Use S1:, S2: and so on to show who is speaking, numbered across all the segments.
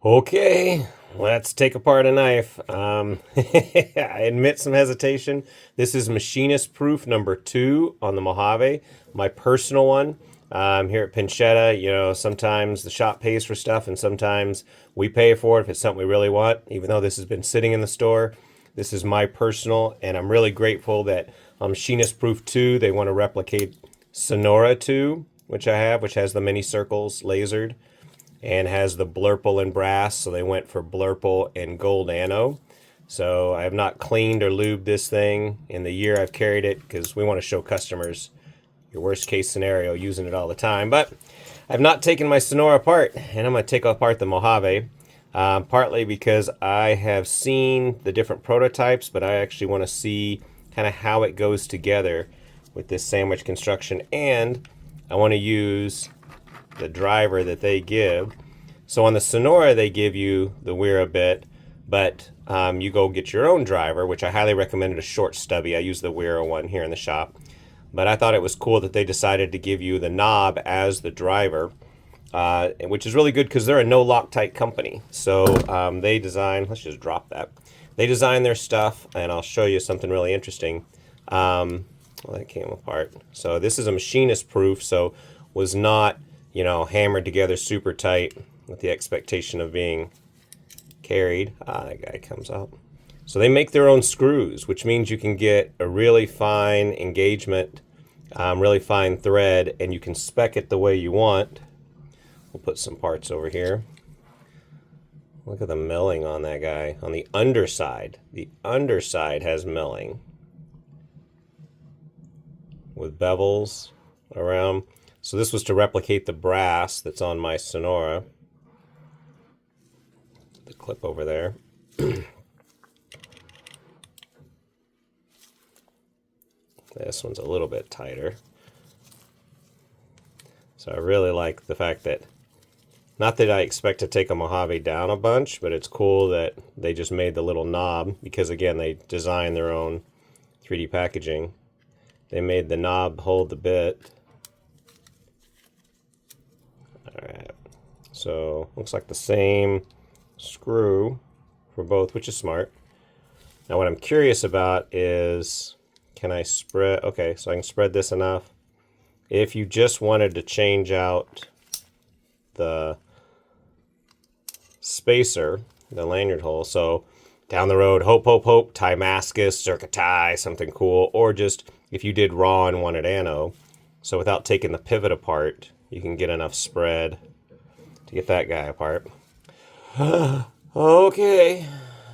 S1: Okay, let's take apart a knife. I admit some hesitation. This is Machinist Proof number 2 on the Mojave, my personal one. Here at Pinchetta, sometimes the shop pays for stuff and sometimes we pay for it if it's something we really want, even though this has been sitting in the store. This is my personal, and I'm really grateful that Machinist Proof 2, they want to replicate Sonora 2, which I have, which has the mini circles lasered and has the blurple and brass, so they went for blurple and gold anno. So I have not cleaned or lubed this thing in the year I've carried it because we want to show customers your worst case scenario using it all the time. But I've not taken my Sonora apart, and I'm going to take apart the Mojave, partly because I have seen the different prototypes, but I actually want to see kind of how it goes together with this sandwich construction, and I want to use the driver that they give. So on the Sonora, they give you the Weir bit, but you go get your own driver, which I highly recommended, a short stubby. I use the Weir one here in the shop. But I thought it was cool that they decided to give you the knob as the driver, which is really good because they're a no Loctite company. So they design, let's just drop that. They design their stuff, and I'll show you something really interesting. Well, that came apart. So this is a machinist proof, so was not hammered together super tight with the expectation of being carried. That guy comes out. So they make their own screws, which means you can get a really fine engagement, really fine thread, and you can spec it the way you want. We'll put some parts over here. Look at the milling on that guy. On the underside has milling with bevels around. So this was to replicate the brass that's on my Sonora. The clip over there. This one's a little bit tighter. So I really like the fact that, not that I expect to take a Mojave down a bunch, but it's cool that they just made the little knob, because again, they designed their own 3D packaging. They made the knob hold the bit. Alright, so looks like the same screw for both, which is smart. Now what I'm curious about is, can I spread, okay, so I can spread this enough. If you just wanted to change out the spacer, the lanyard hole, so down the road, hope, Timascus, circa tie, something cool, or just if you did raw and wanted anno, so without taking the pivot apart, you can get enough spread to get that guy apart. Okay,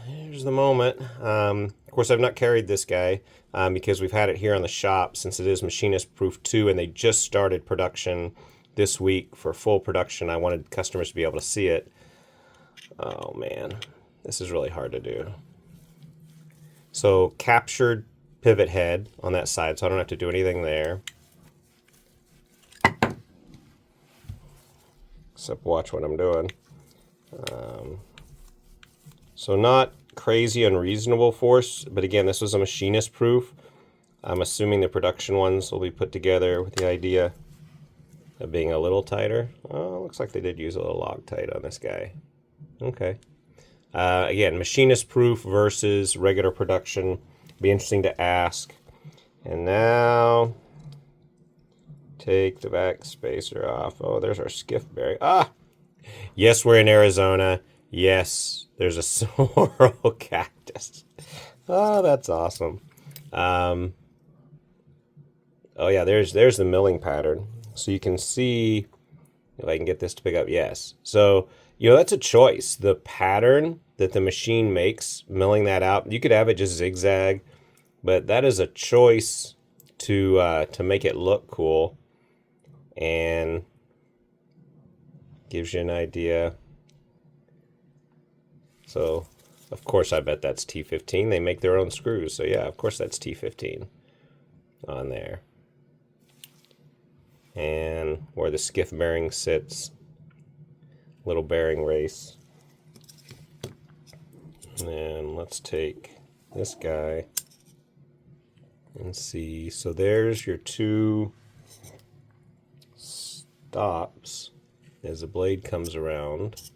S1: here's the moment. Of course, I've not carried this guy because we've had it here on the shop since it is Machinist Proof 2, and they just started production this week for full production. I wanted customers to be able to see it. Oh man, this is really hard to do. So captured pivot head on that side, so I don't have to do anything there. Except watch what I'm doing. So not crazy unreasonable force, but again, this was a machinist proof. I'm assuming the production ones will be put together with the idea of being a little tighter. Oh, looks like they did use a little Loctite on this guy. Okay. Again, machinist proof versus regular production. Be interesting to ask. And now take the backspacer off. Oh, there's our skiff bearing. Ah! Yes, we're in Arizona. Yes, there's a sorrel cactus. Oh, that's awesome. Oh yeah, there's the milling pattern. So you can see, if I can get this to pick up, yes. So, that's a choice. The pattern that the machine makes, milling that out, you could have it just zigzag, but that is a choice to make it look cool and gives you an idea. So, of course, I bet that's T15. They make their own screws, so yeah, of course that's T15 on there. And where the skiff bearing sits, little bearing race. And let's take this guy and see. So there's your two stops as the blade comes around.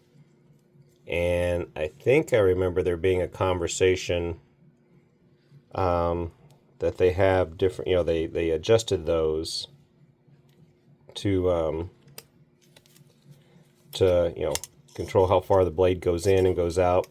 S1: And I think I remember there being a conversation that they have different, they adjusted those to control how far the blade goes in and goes out.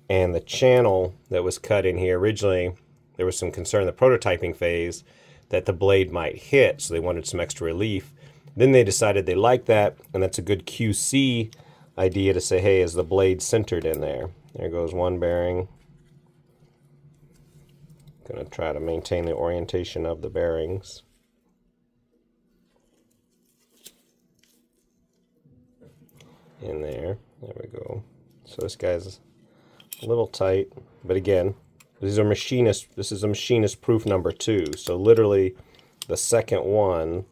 S1: And the channel that was cut in here originally, there was some concern in the prototyping phase that the blade might hit, so they wanted some extra relief. Then they decided they liked that, and that's a good QC idea to say, hey, is the blade centered in there? There goes one bearing. Going to try to maintain the orientation of the bearings. In there. There we go. So this guy's a little tight, but again, this is a machinist proof number 2. So literally the second one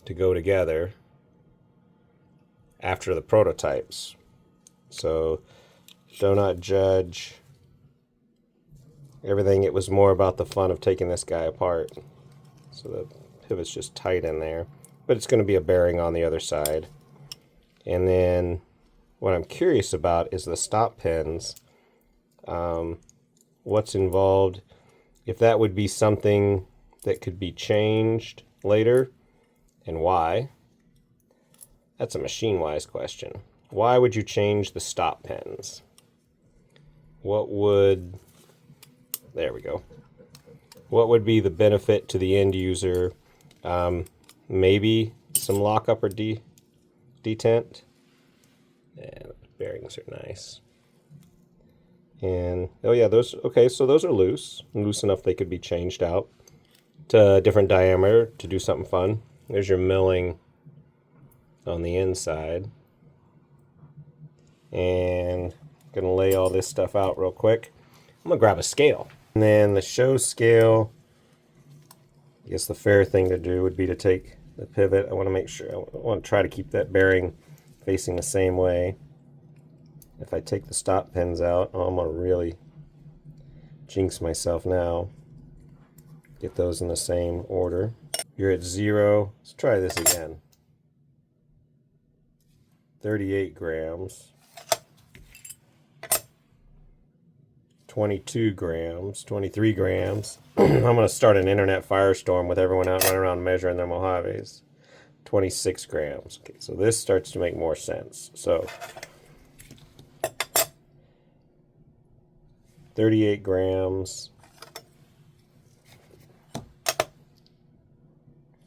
S1: to go together after the prototypes. So do not judge everything. It was more about the fun of taking this guy apart. So the pivot's just tight in there, but it's going to be a bearing on the other side. And then what I'm curious about is the stop pins. What's involved, if that would be something that could be changed later, and why. That's a Machinewise question. Why would you change the stop pins? What would, there we go. What would be the benefit to the end user? Maybe some lockup or detent. Yeah, the bearings are nice. And, oh yeah, those, okay, so those are loose enough they could be changed out to a different diameter to do something fun. There's your milling on the inside. And I'm gonna lay all this stuff out real quick. I'm gonna grab a scale. And then the show scale, I guess the fair thing to do would be to take the pivot. I want to make sure, I want to try to keep that bearing facing the same way. If I take the stop pins out, I'm going to really jinx myself now. Get those in the same order. You're at 0. Let's try this again. 38 grams. 22 grams. 23 grams. I'm going to start an internet firestorm with everyone out running around measuring their Mojaves. 26 grams. Okay, so this starts to make more sense. So 38 grams,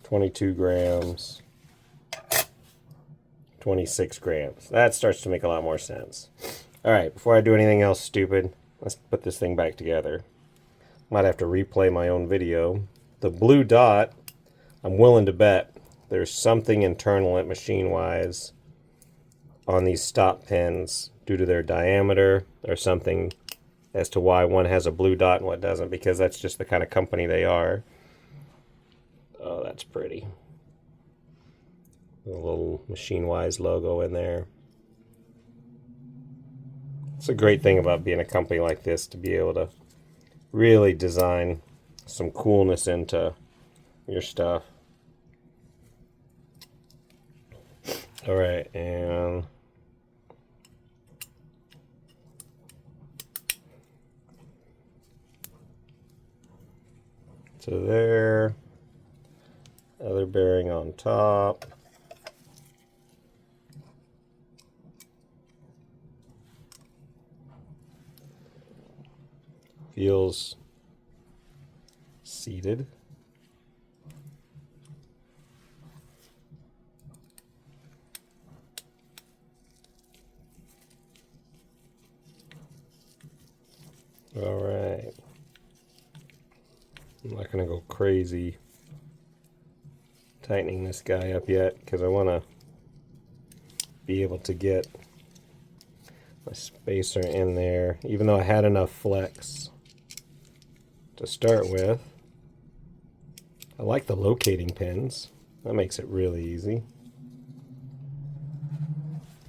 S1: 22 grams, 26 grams. That starts to make a lot more sense. All right, before I do anything else stupid, let's put this thing back together. Might have to replay my own video. The blue dot, I'm willing to bet there's something internal at Machinewise on these stop pins due to their diameter or something as to why one has a blue dot and what doesn't, because that's just the kind of company they are. Oh, that's pretty. A little Machinewise logo in there. It's a great thing about being a company like this, to be able to really design some coolness into your stuff. All right, and so there, other bearing on top. Feels seated. All right. I'm not going to go crazy tightening this guy up yet, because I want to be able to get my spacer in there, even though I had enough flex to start with. I like the locating pins. That makes it really easy.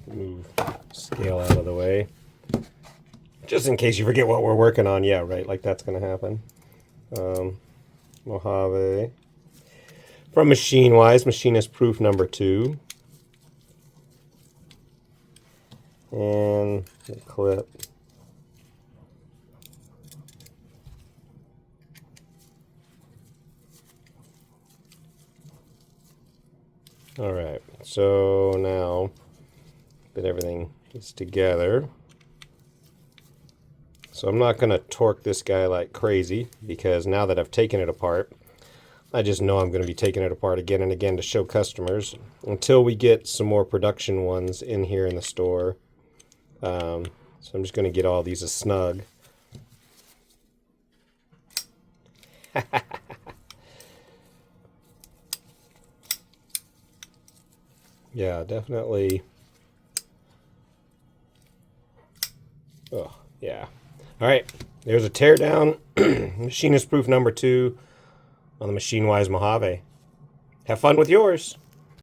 S1: Move scale out of the way. Just in case you forget what we're working on. Yeah, right, like that's going to happen. Mojave. From Machinewise, Machinist Proof number 2. and the clip. All right, so now that everything is together, so I'm not going to torque this guy like crazy, because now that I've taken it apart, I just know I'm going to be taking it apart again and again to show customers until we get some more production ones in here in the store. So I'm just going to get all these as snug. Yeah, definitely. Oh, yeah. All right, there's a teardown Machinist Proof number 2 on the Machinewise Mojave. Have fun with yours.